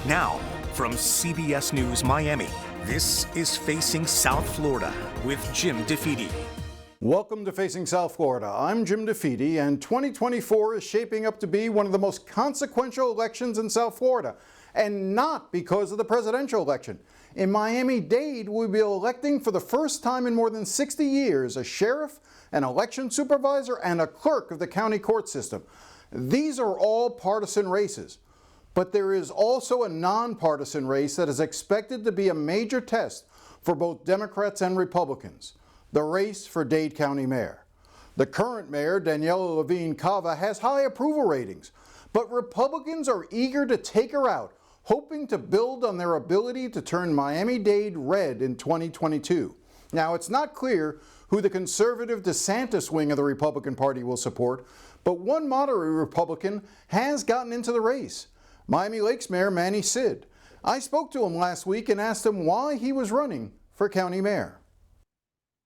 Now, from CBS News Miami, this is Facing South Florida with Jim DeFede. Welcome to Facing South Florida. I'm Jim DeFede, and 2024 is shaping up to be one of the most consequential elections in South Florida, and not because of the presidential election. In Miami-Dade, we'll be electing for the first time in more than 60 years a sheriff, an election supervisor, and a clerk of the county court system. These are all partisan races. But there is also a nonpartisan race that is expected to be a major test for both Democrats and Republicans, the race for Dade County Mayor. The current mayor, Daniella Levine Cava, has high approval ratings, but Republicans are eager to take her out, hoping to build on their ability to turn Miami-Dade red in 2022. Now, it's not clear who the conservative DeSantis wing of the Republican Party will support, but one moderate Republican has gotten into the race. Miami Lakes Mayor Manny Sid. I spoke to him last week and asked him why he was running for county mayor.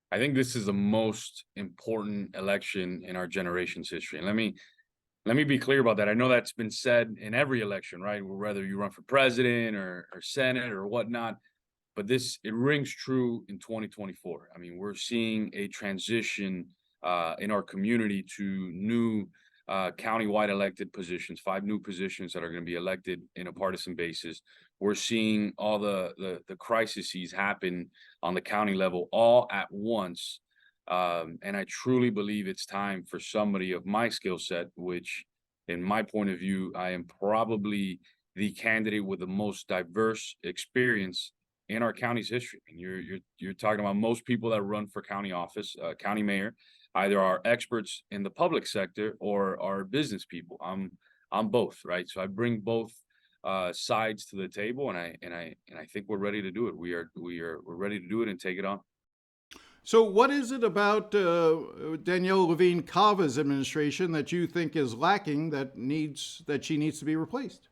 I think this is the most important election in our generation's history. And let me be clear about that. I know that's been said in every election, right? Whether you run for president or Senate or whatnot, but it rings true in 2024. I mean, we're seeing a transition in our community to new countywide elected positions, 5 new positions that are going to be elected in a partisan basis. We're seeing all the crises happen on the county level all at once. And I truly believe it's time for somebody of my skill set, which in my point of view, I am probably the candidate with the most diverse experience in our county's history. And you're talking about most people that run for county office, county mayor, either are experts in the public sector or are business people. I'm both, right? So I bring both sides to the table, and I think we're ready to do it. We're ready to do it and take it on. So what is it about Daniella Levine Cava's administration that you think is lacking that she needs to be replaced?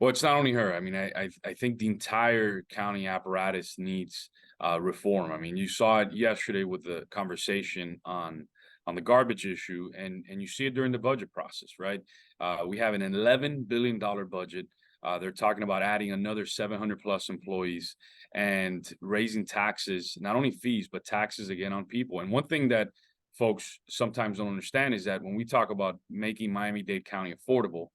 Well, it's not only her. I mean, I think the entire county apparatus needs reform. I mean, you saw it yesterday with the conversation on the garbage issue, and you see it during the budget process, right? We have an $11 billion budget. They're talking about adding another 700 plus employees and raising taxes, not only fees, but taxes again on people. And one thing that folks sometimes don't understand is that when we talk about making Miami-Dade County affordable,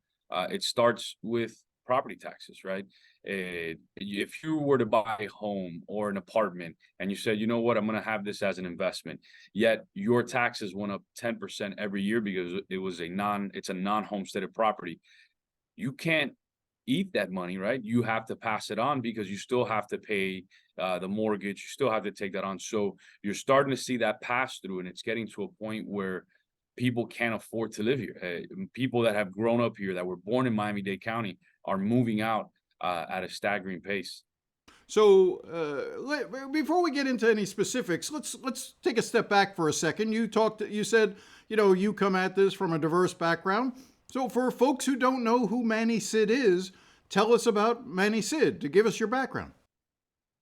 it starts with property taxes, right? If you were to buy a home or an apartment and you said, you know what, I'm going to have this as an investment, yet your taxes went up 10% every year because it's a non-homesteaded property, you can't eat that money, right? You have to pass it on because you still have to pay the mortgage. You still have to take that on. So you're starting to see that pass through, and it's getting to a point where people can't afford to live here. People that have grown up here, that were born in Miami-Dade County, are moving out at a staggering pace. So before we get into any specifics, let's take a step back for a second. You said, you come at this from a diverse background. So for folks who don't know who Manny Sid is, tell us about Manny Sid, to give us your background.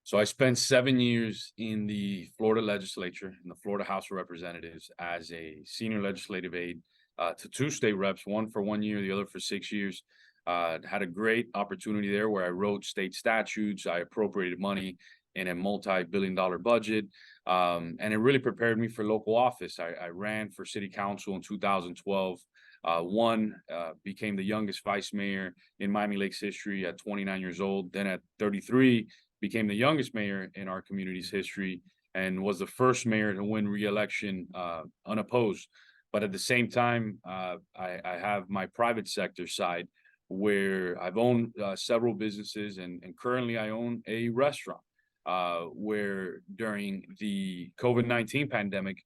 So I spent 7 years in the Florida legislature, in the Florida House of Representatives, as a senior legislative aide to 2 state reps, one for 1 year, the other for 6 years. Had a great opportunity there where I wrote state statutes. I appropriated money in a multi-billion-dollar budget, and it really prepared me for local office. I ran for city council in 2012. Became the youngest vice mayor in Miami Lakes history at 29 years old. Then at 33, became the youngest mayor in our community's history and was the first mayor to win re-election unopposed. But at the same time, I have my private sector side where I've owned several businesses, and currently I own a restaurant where during the COVID-19 pandemic,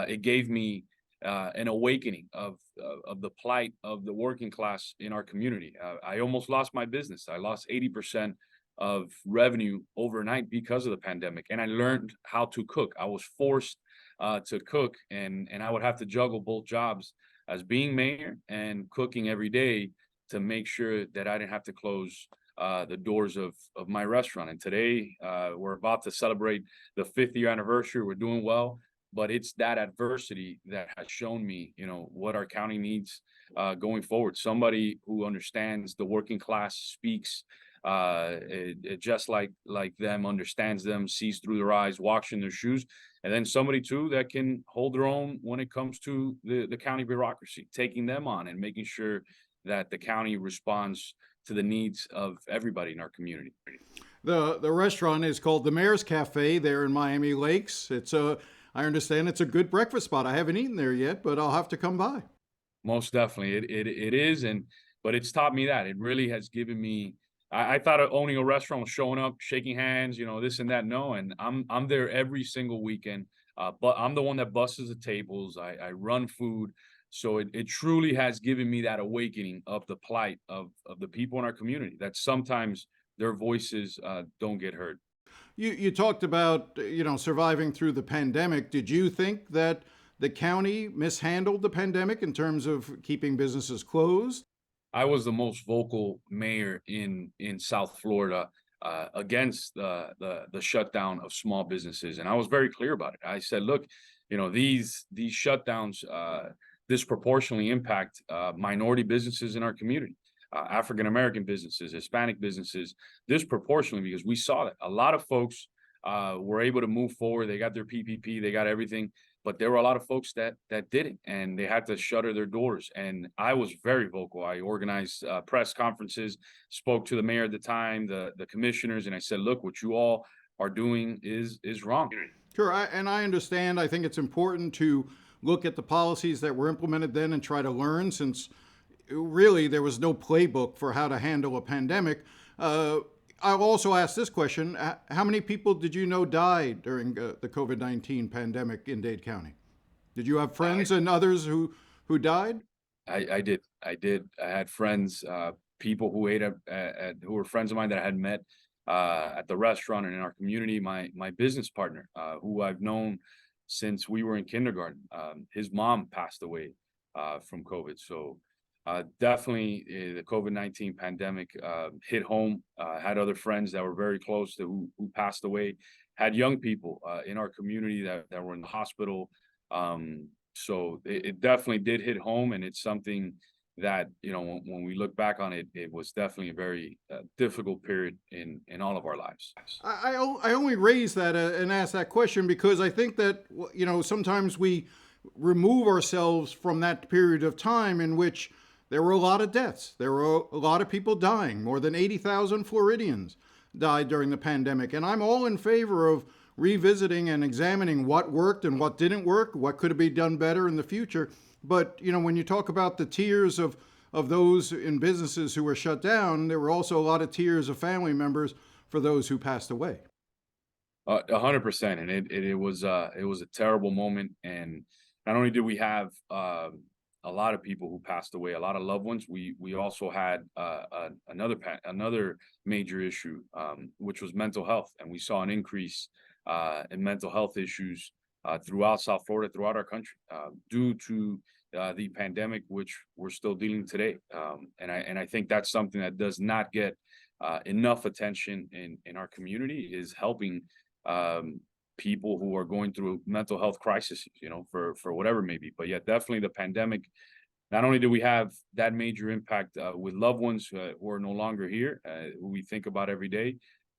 it gave me an awakening of the plight of the working class in our community. I almost lost my business. I lost 80% of revenue overnight because of the pandemic, and I learned how to cook. I was forced to cook, and I would have to juggle both jobs as being mayor and cooking every day to make sure that I didn't have to close the doors of my restaurant. And today we're about to celebrate the 5th year anniversary. We're doing well, but it's that adversity that has shown me, what our county needs going forward. Somebody who understands the working class, speaks just like them, understands them, sees through their eyes, walks in their shoes, and then somebody too that can hold their own when it comes to the county bureaucracy, taking them on and making sure that the county responds to the needs of everybody in our community. The restaurant is called the Mayor's Cafe there in Miami Lakes. I understand it's a good breakfast spot. I haven't eaten there yet, but I'll have to come by. Most definitely, it is, but it's taught me that. It really has given me. I thought of owning a restaurant was showing up, shaking hands, this and that. No, and I'm there every single weekend. But I'm the one that busts the tables. I run food, so it truly has given me that awakening of the plight of the people in our community. That sometimes their voices don't get heard. You talked about, surviving through the pandemic. Did you think that the county mishandled the pandemic in terms of keeping businesses closed? I was the most vocal mayor in South Florida against the shutdown of small businesses, and I was very clear about it. I said, look, these shutdowns disproportionately impact minority businesses in our community. African American businesses, Hispanic businesses, disproportionately, because we saw that a lot of folks were able to move forward. They got their PPP, they got everything, but there were a lot of folks that didn't, and they had to shutter their doors. And I was very vocal. I organized press conferences, spoke to the mayor at the time, the commissioners, and I said, look, what you all are doing is wrong. Sure, and I understand. I think it's important to look at the policies that were implemented then and try to learn, since really there was no playbook for how to handle a pandemic. I'll also ask this question. How many people did you know died during the COVID-19 pandemic in Dade County? Did you have friends and others who died? I did. I had friends, people who ate who were friends of mine that I had met at the restaurant and in our community. My business partner, who I've known since we were in kindergarten, his mom passed away from COVID. So definitely the COVID-19 pandemic hit home. Had other friends that were very close to who passed away. Had young people in our community that were in the hospital. So it definitely did hit home, and it's something that, when we look back on it, it was definitely a very difficult period in all of our lives. I only raise that and ask that question because I think that, sometimes we remove ourselves from that period of time in which there were a lot of deaths. There were a lot of people dying. More than 80,000 Floridians died during the pandemic. And I'm all in favor of revisiting and examining what worked and what didn't work, what could have been done better in the future. But, when you talk about the tears of those in businesses who were shut down, there were also a lot of tears of family members for those who passed away. 100%. And it was a terrible moment. And not only did we have a lot of people who passed away, a lot of loved ones, we also had another major issue, which was mental health. And we saw an increase in mental health issues throughout South Florida, throughout our country, due to the pandemic, which we're still dealing today. And I think that's something that does not get enough attention in our community, is helping people who are going through mental health crises, for whatever it may be. But yeah, definitely the pandemic, not only do we have that major impact with loved ones who are no longer here, who we think about every day,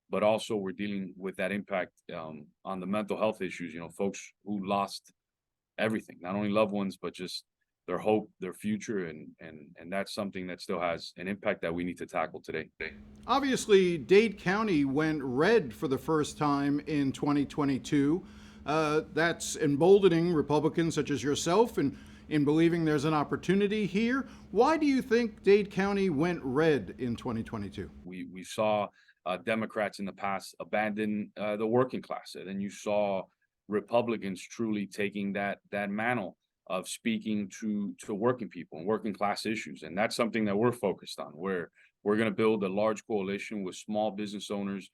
but also we're dealing with that impact on the mental health issues, folks who lost everything, not only loved ones, but just their hope, their future. And that's something that still has an impact that we need to tackle today. Obviously, Dade County went red for the first time in 2022. That's emboldening Republicans such as yourself in believing there's an opportunity here. Why do you think Dade County went red in 2022? We saw Democrats in the past abandon the working class, and then you saw Republicans truly taking that mantle of speaking to working people and working class issues. And that's something that we're focused on, where we're going to build a large coalition with small business owners,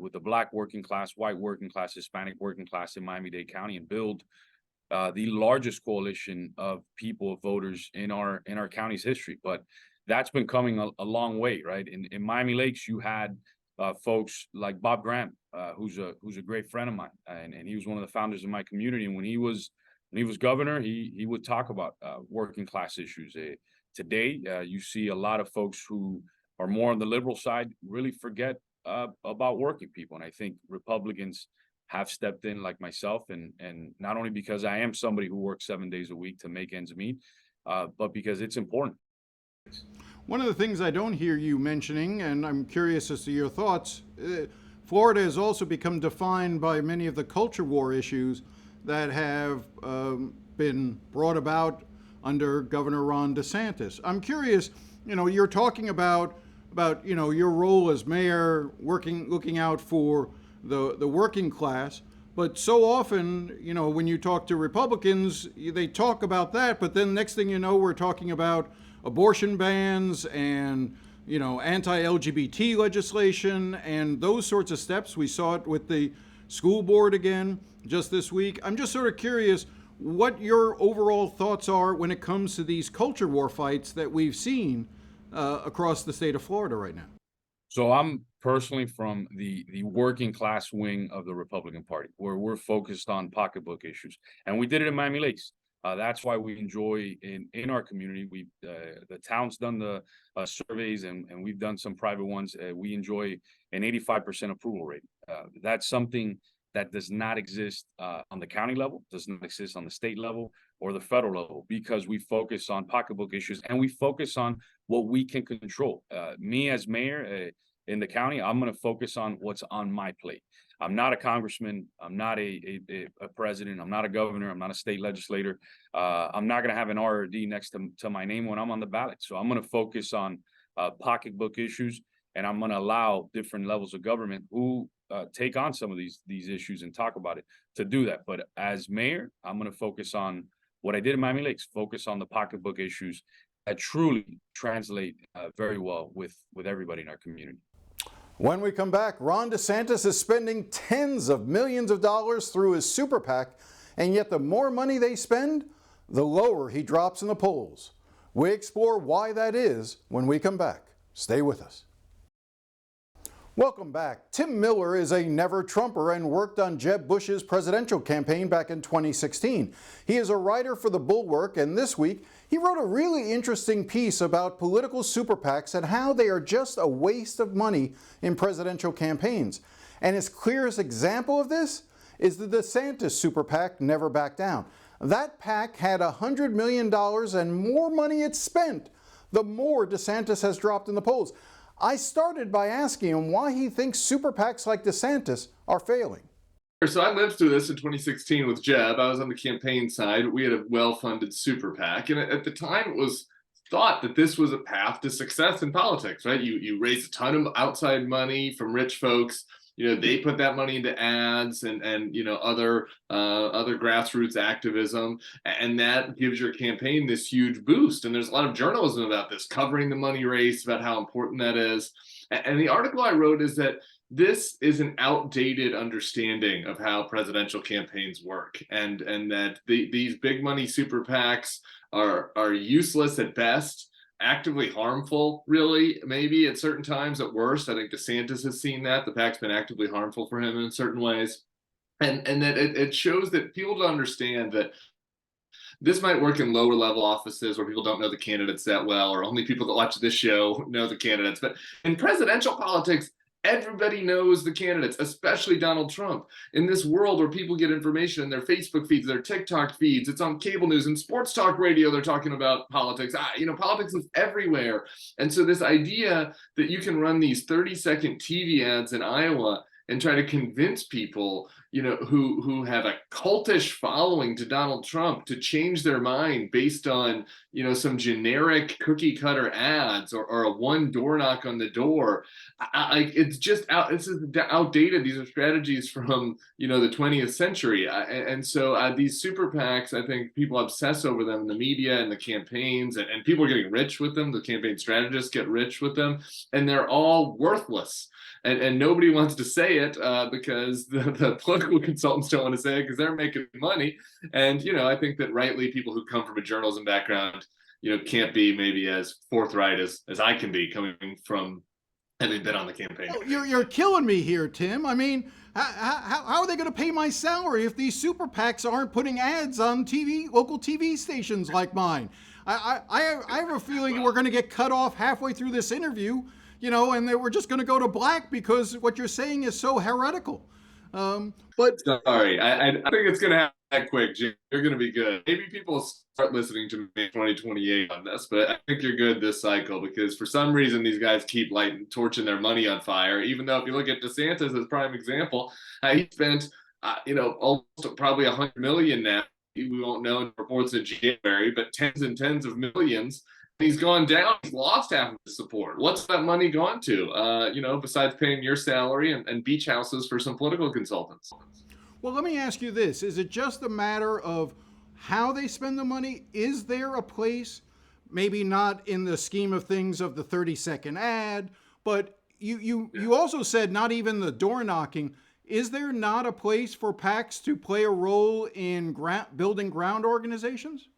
with the Black working class, white working class, Hispanic working class in Miami-Dade County, and build the largest coalition of people, of voters in our county's history. But that's been coming a long way, right? In Miami Lakes, you had folks like Bob Graham, who's a great friend of mine, and he was one of the founders of my community. And when he was governor, he would talk about working class issues. Today, you see a lot of folks who are more on the liberal side really forget about working people. And I think Republicans have stepped in, like myself, and not only because I am somebody who works 7 days a week to make ends meet, but because it's important. One of the things I don't hear you mentioning, and I'm curious as to your thoughts, Florida has also become defined by many of the culture war issues that have been brought about under Governor Ron DeSantis. I'm curious, you're talking about your role as mayor, looking out for the working class, but so often, when you talk to Republicans, they talk about that, but then next thing you know, we're talking about abortion bans and anti-LGBT legislation and those sorts of steps. We saw it with the school board again just this week. I'm just sort of curious what your overall thoughts are when it comes to these culture war fights that we've seen across the state of Florida right now. So I'm personally from the working class wing of the Republican Party, where we're focused on pocketbook issues, and we did it in Miami-Dade. That's why we enjoy in our community. We the town's done the surveys, and we've done some private ones. We enjoy an 85% approval rate. That's something that does not exist on the county level, does not exist on the state level or the federal level, because we focus on pocketbook issues and we focus on what we can control. Me as mayor in the county, I'm going to focus on what's on my plate. I'm not a congressman. I'm not a president. I'm not a governor. I'm not a state legislator. I'm not going to have an RRD next to my name when I'm on the ballot. So I'm going to focus on pocketbook issues, and I'm going to allow different levels of government who take on some of these issues and talk about it to do that. But as mayor, I'm going to focus on what I did in Miami Lakes, focus on the pocketbook issues that truly translate very well with everybody in our community. When we come back, Ron DeSantis is spending tens of millions of dollars through his super PAC, and yet the more money they spend, the lower he drops in the polls. We explore why that is when we come back. Stay with us. Welcome back. Tim Miller is a never-Trumper and worked on Jeb Bush's presidential campaign back in 2016. He is a writer for The Bulwark, and this week he wrote a really interesting piece about political super PACs and how they are just a waste of money in presidential campaigns. And his clearest example of this is the DeSantis super PAC, Never Back Down. That PAC had $100 million, and more money it's spent, the more DeSantis has dropped in the polls. I started by asking him why he thinks super PACs like DeSantis are failing. So I lived through this in 2016 with Jeb. I was on the campaign side. We had a well-funded super PAC. And at the time, it was thought that this was a path to success in politics, right? You raise a ton of outside money from rich folks. They put that money into ads and other grassroots activism, and that gives your campaign this huge boost. And there's a lot of journalism about this, covering the money race, about how important that is. And the article I wrote is that this is an outdated understanding of how presidential campaigns work, and that these big money super PACs are useless at best, actively harmful, really, maybe at certain times at worst. I think DeSantis has seen that. The PAC's been actively harmful for him in certain ways. And that it shows that people don't understand that this might work in lower level offices where people don't know the candidates that well, or only people that watch this show know the candidates. But in presidential politics, everybody knows the candidates, especially Donald Trump. In this world where people get information in their Facebook feeds, their TikTok feeds, it's on cable news and sports talk radio, they're talking about politics. Politics is everywhere. And so this idea that you can run these 30-second TV ads in Iowa and try to convince people, who have a cultish following to Donald Trump to change their mind based on, some generic cookie cutter ads or a one door knock on the door. It's just this is outdated. These are strategies from, the 20th century. And so these super PACs, I think people obsess over them in the media and the campaigns, and people are getting rich with them. The campaign strategists get rich with them, and they're all worthless. And nobody wants to say it because the political consultants don't want to say it because they're making money. And, I think that rightly people who come from a journalism background, can't be maybe as forthright as I can be coming from having been on the campaign. You're killing me here, Tim. I mean, how are they going to pay my salary if these super PACs aren't putting ads on local TV stations like mine? I have a feeling we're going to get cut off halfway through this interview and they were just going to go to black because what you're saying is so heretical. But sorry, I think it's going to happen that quick, Jim. You're going to be good. Maybe people will start listening to me in 2028 on this, but I think you're good this cycle because for some reason these guys keep torching their money on fire. Even though if you look at DeSantis as prime example, he spent almost probably $100 million now. We won't know in reports in January, but tens and tens of millions. He's gone down. He's lost half of his support. What's that money gone to? Besides paying your salary and beach houses for some political consultants. Well, let me ask you this. Is it just a matter of how they spend the money? Is there a place, maybe not in the scheme of things of the 30-second ad, but you also said not even the door knocking. Is there not a place for PACs to play a role in building ground organizations?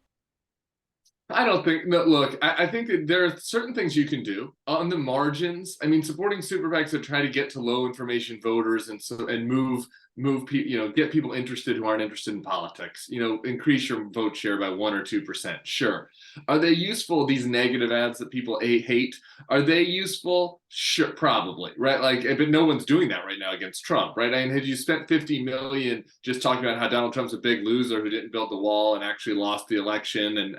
I don't think. No, look, I think that there are certain things you can do on the margins. I mean, supporting super PACs that try to get to low information voters and move people, get people interested who aren't interested in politics. Increase your vote share by 1 or 2%. Sure. Are they useful? These negative ads that people hate, are they useful? Sure, probably, right? But no one's doing that right now against Trump, right? I mean, had you spent $50 million just talking about how Donald Trump's a big loser who didn't build the wall and actually lost the election, and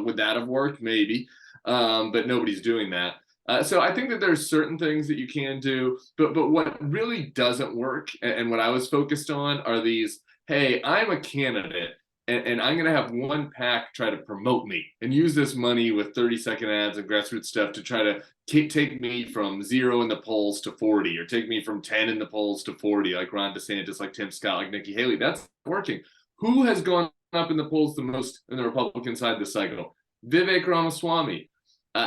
would that have worked? Maybe, but nobody's doing that. So I think that there's certain things that you can do, but what really doesn't work, and what I was focused on are these, hey, I'm a candidate, and I'm going to have one PAC try to promote me and use this money with 30-second ads and grassroots stuff to try to take me from 0 in the polls to 40, or take me from 10 in the polls to 40, like Ron DeSantis, like Tim Scott, like Nikki Haley. That's working. Who has gone up in the polls the most in the Republican side this cycle? Vivek Ramaswamy.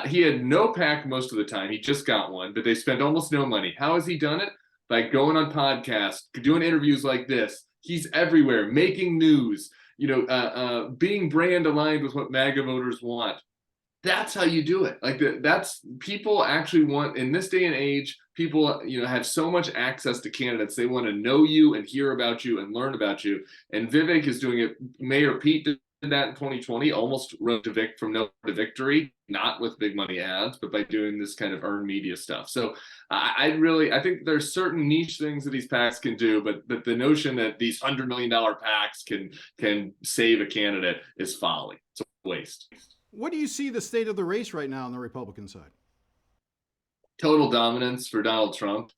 He had no PAC most of the time. He just got one, but they spent almost no money. How has he done it? By going on podcasts, doing interviews like this. He's everywhere, making news, being brand aligned with what MAGA voters want. That's how you do it. That's people actually want, in this day and age, people, have so much access to candidates. They want to know you and hear about you and learn about you. And Vivek is doing it. Mayor Pete did that in 2020, almost rode from no to victory, not with big money ads, but by doing this kind of earned media stuff. So I think there's certain niche things that these PACs can do, but the notion that these $100 million PACs can save a candidate is folly. It's a waste. What do you see the state of the race right now on the Republican side? Total dominance for Donald Trump.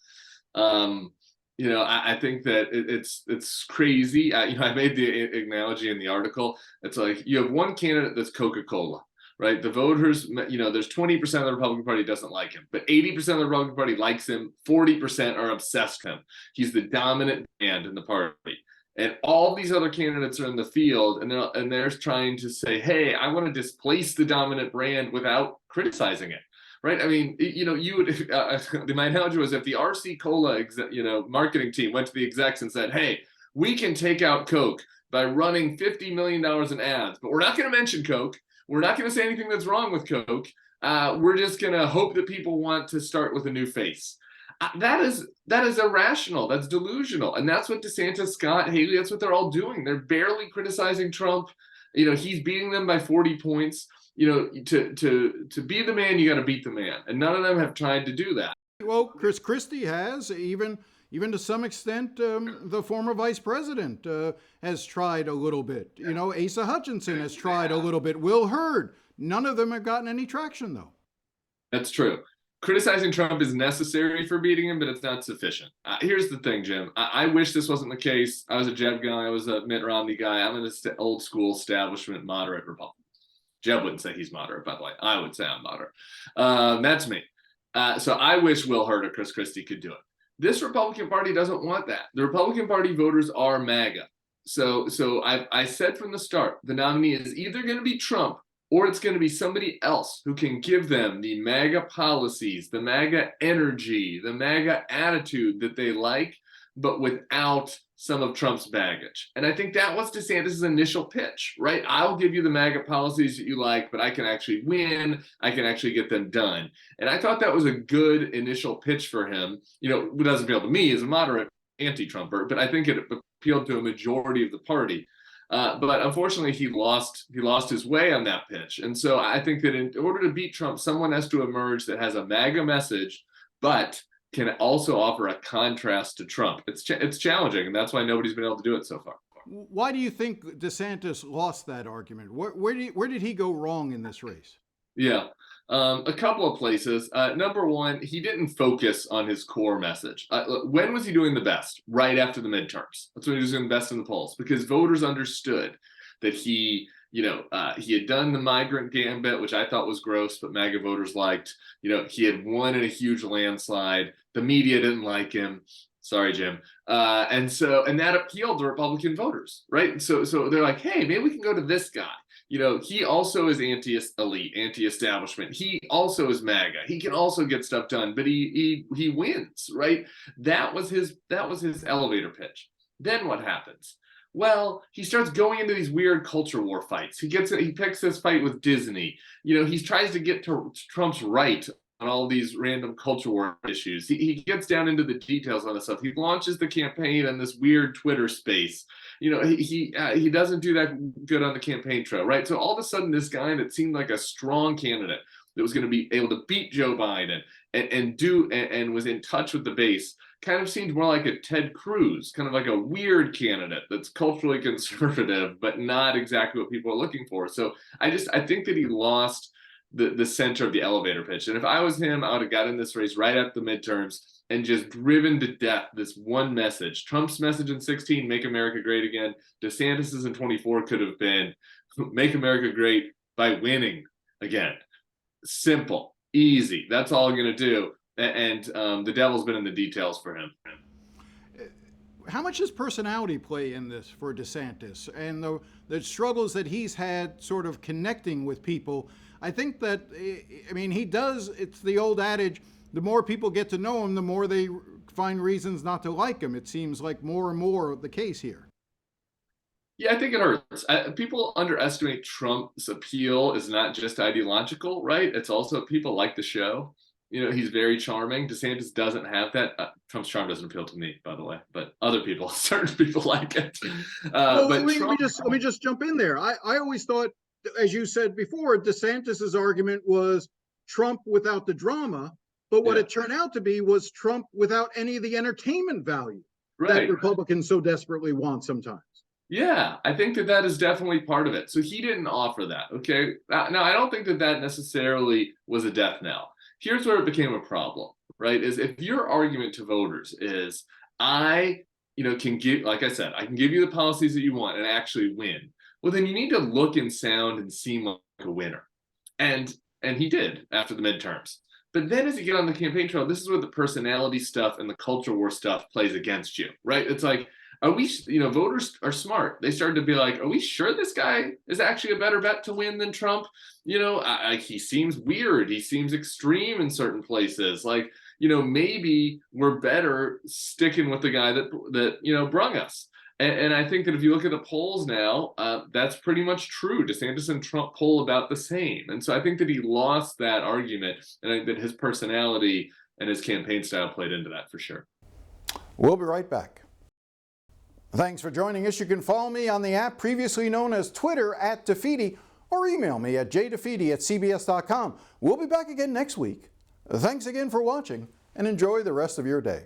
I think that it's crazy. I made the analogy in the article. It's like you have one candidate that's Coca-Cola, right? The voters, there's 20% of the Republican Party doesn't like him, but 80% of the Republican Party likes him. 40% are obsessed with him. He's the dominant brand in the party. And all these other candidates are in the field, and they're trying to say, hey, I want to displace the dominant brand without criticizing it. Right. I mean, you would. My analogy was if the RC Cola, marketing team went to the execs and said, "Hey, we can take out Coke by running $50 million in ads, but we're not going to mention Coke. We're not going to say anything that's wrong with Coke. We're just going to hope that people want to start with a new face." That is irrational. That's delusional, and that's what DeSantis, Scott, Haley. That's what they're all doing. They're barely criticizing Trump. He's beating them by 40 points. To be the man, you got to beat the man, and none of them have tried to do that. Well, Chris Christie has, even to some extent, the former vice president has tried a little bit. Asa Hutchinson has tried a little bit. Will Hurd. None of them have gotten any traction, though. That's true. Criticizing Trump is necessary for beating him, but it's not sufficient. Here's the thing, Jim. I wish this wasn't the case. I was a Jeb guy. I was a Mitt Romney guy. I'm an old school establishment moderate Republican. Jeb wouldn't say he's moderate, by the way. I would say I'm moderate. That's me. So I wish Will Hurd or Chris Christie could do it. This Republican Party doesn't want that. The Republican Party voters are MAGA. So I said from the start, the nominee is either going to be Trump or it's going to be somebody else who can give them the MAGA policies, the MAGA energy, the MAGA attitude that they like, but without some of Trump's baggage. And I think that was DeSantis' initial pitch, right? I'll give you the MAGA policies that you like, but I can actually win. I can actually get them done. And I thought that was a good initial pitch for him. It doesn't appeal to me as a moderate anti-Trumper, but I think it appealed to a majority of the party. But unfortunately, he lost his way on that pitch. And so I think that in order to beat Trump, someone has to emerge that has a MAGA message, but can also offer a contrast to Trump. It's challenging, and that's why nobody's been able to do it so far. Why do you think DeSantis lost that argument? Where did he go wrong in this race? Yeah, a couple of places. Number one, he didn't focus on his core message. When was he doing the best? Right after the midterms. That's when he was doing the best in the polls, because voters understood that he had done the migrant gambit, which I thought was gross, but MAGA voters liked. He had won in a huge landslide. The media didn't like him. Sorry, Jim. And that appealed to Republican voters, right? So they're like, hey, maybe we can go to this guy. He also is anti-elite, anti-establishment. He also is MAGA. He can also get stuff done, but he wins, right? That was his elevator pitch. Then what happens? Well, he starts going into these weird culture war fights. He picks this fight with Disney. He tries to get to Trump's right on all these random culture war issues. He gets down into the details on this stuff. He launches the campaign on this weird Twitter space. He doesn't do that good on the campaign trail, right? So all of a sudden, this guy that seemed like a strong candidate that was going to be able to beat Joe Biden and was in touch with the base kind of seemed more like a Ted Cruz, kind of like a weird candidate that's culturally conservative, but not exactly what people are looking for. So I think that he lost the center of the elevator pitch. And if I was him, I would have got in this race right after the midterms and just driven to death this one message. Trump's message in 16, make America great again. DeSantis's in 24 could have been, make America great by winning again. Simple, easy. That's all I'm going to do. And the devil's been in the details for him. How much does personality play in this for DeSantis and the struggles that he's had sort of connecting with people? I think that, he does, it's the old adage, the more people get to know him, the more they find reasons not to like him. It seems like more and more the case here. Yeah, I think it hurts. People underestimate Trump's appeal is not just ideological, right? It's also people like the show. He's very charming. DeSantis doesn't have that. Trump's charm doesn't appeal to me, by the way, but other people, certain people like it. Let me just jump in there. I always thought, as you said before, DeSantis's argument was Trump without the drama, but what it turned out to be was Trump without any of the entertainment value that Republicans so desperately want sometimes. Yeah, I think that is definitely part of it. So he didn't offer that, okay? Now, I don't think that necessarily was a death knell. Here's where it became a problem, right? Is if your argument to voters is, I can give, like I said, I can give you the policies that you want and actually win. Well, then you need to look and sound and seem like a winner. And he did after the midterms. But then as you get on the campaign trail, this is where the personality stuff and the culture war stuff plays against you, right? It's like, are we, voters are smart. They started to be like, are we sure this guy is actually a better bet to win than Trump? He seems weird. He seems extreme in certain places. Like, maybe we're better sticking with the guy that brung us. And I think that if you look at the polls now, that's pretty much true. DeSantis and Trump poll about the same. And so I think that he lost that argument, and I think that his personality and his campaign style played into that for sure. We'll be right back. Thanks for joining us. You can follow me on the app previously known as Twitter @DeFede, or email me at jdefede@cbs.com. We'll be back again next week. Thanks again for watching, and enjoy the rest of your day.